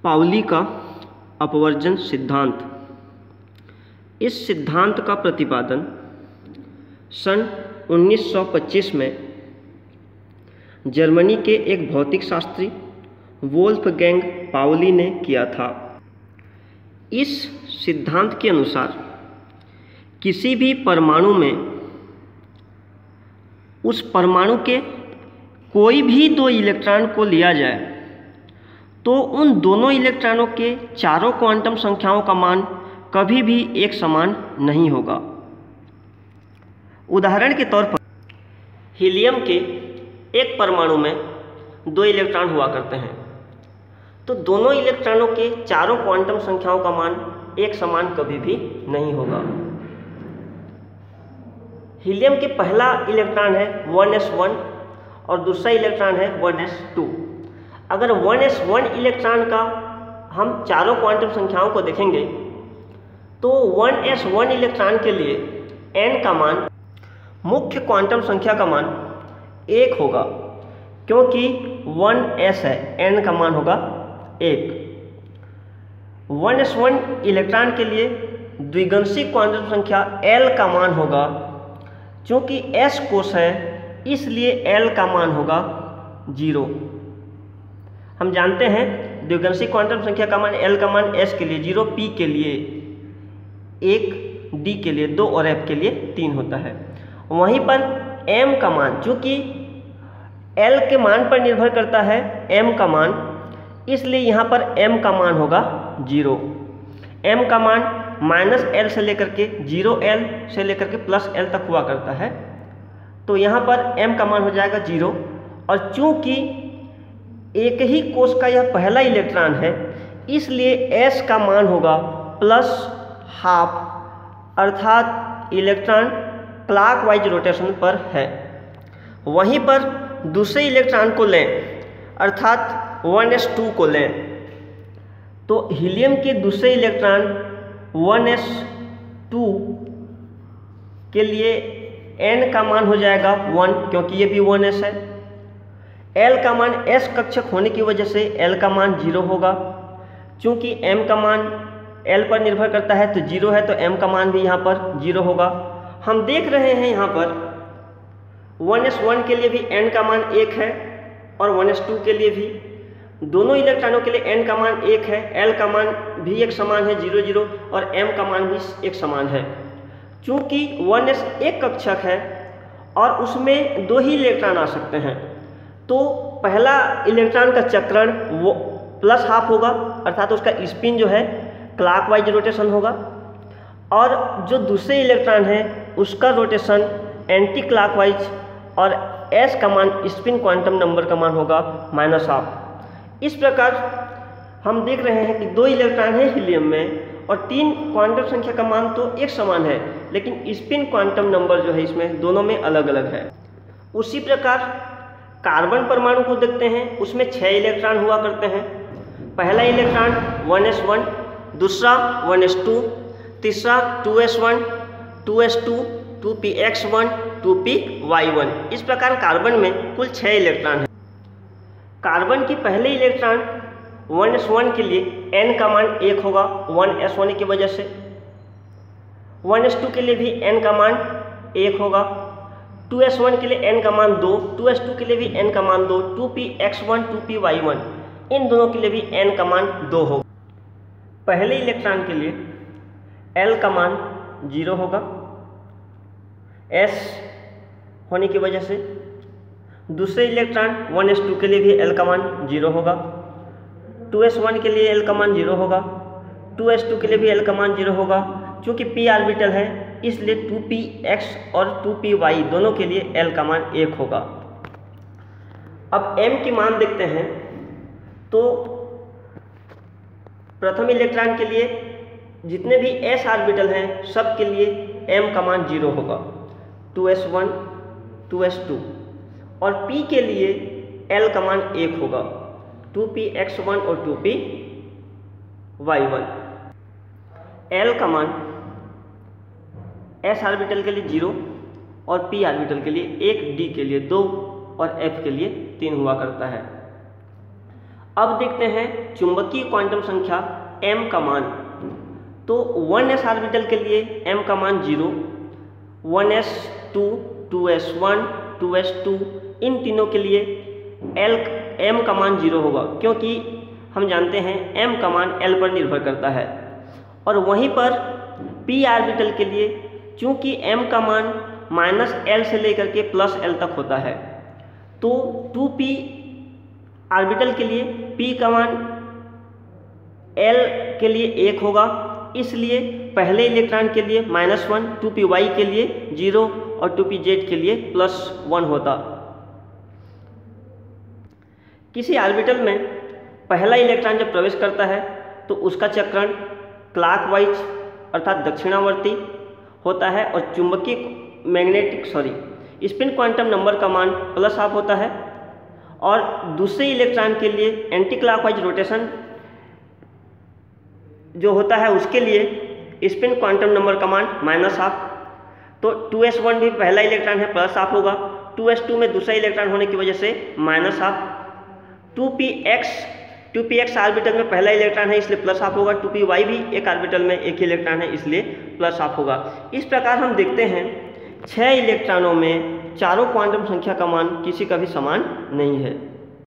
Pauli का अपवर्जन सिद्धांत। इस सिद्धांत का प्रतिपादन सन 1925 में जर्मनी के एक भौतिक शास्त्री वोल्फगैंग पाउली ने किया था। इस सिद्धांत के अनुसार किसी भी परमाणु में उस परमाणु के कोई भी दो इलेक्ट्रॉन को लिया जाए तो उन दोनों इलेक्ट्रॉनों के चारों क्वांटम संख्याओं का मान कभी भी एक समान नहीं होगा। उदाहरण के तौर पर हीलियम के एक परमाणु में दो इलेक्ट्रॉन हुआ करते हैं, तो दोनों इलेक्ट्रॉनों के चारों क्वांटम संख्याओं का मान एक समान कभी भी नहीं होगा। हीलियम के पहला इलेक्ट्रॉन है 1s1 और दूसरा इलेक्ट्रॉन है 1s2। अगर 1s1 इलेक्ट्रॉन का हम चारों क्वांटम संख्याओं को देखेंगे तो 1s1 इलेक्ट्रॉन के लिए n का मान मुख्य क्वांटम संख्या का मान 1 होगा, क्योंकि 1s है, n का मान होगा 1। 1s1 इलेक्ट्रॉन के लिए द्विगंशी क्वांटम संख्या l का मान होगा, चूँकि s कोश है इसलिए l का मान होगा 0। हम जानते हैं द्विगंशी क्वांटम संख्या का मान l का मान s के लिए 0, p के लिए 1, d के लिए 2 और f के लिए 3 होता है। वहीं पर m का मान, चूँकि l के मान पर निर्भर करता है m का मान, इसलिए यहाँ पर m का मान होगा 0। m का मान -l से लेकर के 0l से लेकर के +l तक हुआ करता है, तो यहाँ पर m का मान हो जाएगा 0। और चूँकि एक ही कोश का यह पहला इलेक्ट्रॉन है इसलिए s का मान होगा +½ अर्थात इलेक्ट्रॉन क्लॉकवाइज रोटेशन पर है। वहीं पर दूसरे इलेक्ट्रॉन को लें अर्थात 1s2 को लें तो हीलियम के दूसरे इलेक्ट्रॉन 1s2 के लिए n का मान हो जाएगा 1, क्योंकि ये भी 1s है। l का मान s कक्षक होने की वजह से l का मान 0 होगा, चूँकि m का मान l पर निर्भर करता है तो 0 है, तो m का मान भी यहाँ पर 0 होगा। हम देख रहे हैं यहाँ पर 1s1 के लिए भी n का मान 1 है और 1s2 के लिए भी, दोनों इलेक्ट्रॉनों के लिए n का मान 1 है, l का मान भी एक समान है 0 0 और m का मान भी एक समान है। चूँकि 1s एक कक्षक है और उसमें दो ही इलेक्ट्रॉन आ सकते हैं, तो पहला इलेक्ट्रॉन का चक्रण वो +½ होगा, अर्थात उसका स्पिन जो है क्लॉकवाइज रोटेशन होगा, और जो दूसरे इलेक्ट्रॉन है उसका रोटेशन एंटी क्लॉकवाइज, और s का मान स्पिन क्वांटम नंबर का मान होगा -½ इस प्रकार हम देख रहे हैं कि दो इलेक्ट्रॉन है हीलियम में और 3 क्वांटम संख्या का मान तो एक समान है, लेकिन स्पिन क्वांटम नंबर जो है इसमें दोनों में अलग अलग है। उसी प्रकार कार्बन परमाणु को देखते हैं, उसमें 6 इलेक्ट्रॉन हुआ करते हैं। पहला इलेक्ट्रॉन 1s1, दूसरा 1s2, तीसरा 2s1, 2s2, 2px1, 2py1। इस प्रकार कार्बन में कुल 6 इलेक्ट्रॉन हैं। कार्बन की पहले इलेक्ट्रॉन 1s1 के लिए n का मान 1 होगा 1s होने की वजह से, 1s2 के लिए भी n का मान 1 होगा, 2s1 के लिए n का मान 2, 2s2 के लिए भी n का मान 2, 2px1, 2py1 इन दोनों के लिए भी n का मान 2 होगा। पहले इलेक्ट्रॉन के लिए l का मान 0 होगा s होने की वजह से, दूसरे इलेक्ट्रॉन 1s2 के लिए भी l का मान 0 होगा, 2s1 के लिए l का मान 0 होगा, 2s2 के लिए भी l का मान 0 होगा। चूँकि p ऑर्बिटल है इसलिए 2px और 2py दोनों के लिए l का मान 1 होगा। अब m की मान देखते हैं, तो प्रथम इलेक्ट्रॉन के लिए जितने भी s ऑर्बिटल हैं सब के लिए m का मान 0 होगा, 2s1, 2s2, और p के लिए l का मान 1 होगा, 2px1 और 2py1। l का मान s ऑर्बिटल के लिए 0 और p ऑर्बिटल के लिए 1, d के लिए 2 और f के लिए 3 हुआ करता है। अब देखते हैं चुंबकीय क्वांटम संख्या m का मान। तो 1s ऑर्बिटल के लिए m का मान 0, 1s2, 2s1, 2s2 इन तीनों के लिए m का मान 0 होगा, क्योंकि हम जानते हैं m का मान l पर निर्भर करता है। और वहीं पर p ऑर्बिटल के लिए चूंकि m का मान -l से लेकर के +l तक होता है, तो 2p ऑर्बिटल के लिए p का मान l के लिए 1 होगा, इसलिए पहले इलेक्ट्रॉन के लिए -1, 2py के लिए 0 और 2pz के लिए +1 होता। किसी ऑर्बिटल में पहला इलेक्ट्रॉन जब प्रवेश करता है तो उसका चक्रण क्लॉकवाइज अर्थात दक्षिणावर्ती होता है और स्पिन क्वांटम नंबर का मान +12 होता है। और दूसरे इलेक्ट्रॉन के लिए एंटी क्लॉकवाइज रोटेशन जो होता है उसके लिए स्पिन क्वांटम नंबर का मान -12। तो 2s1 भी पहला इलेक्ट्रॉन है, +12 होगा। 2s2 में दूसरा इलेक्ट्रॉन होने की वजह से -12। 2px ऑर्बिटल में पहला इलेक्ट्रॉन है इसलिए +12 होगा। 2py भी एक ऑर्बिटल में एक ही इलेक्ट्रॉन है इसलिए +12 होगा। इस प्रकार हम देखते हैं 6 इलेक्ट्रॉनों में चारों क्वांटम संख्या का मान किसी का भी समान नहीं है।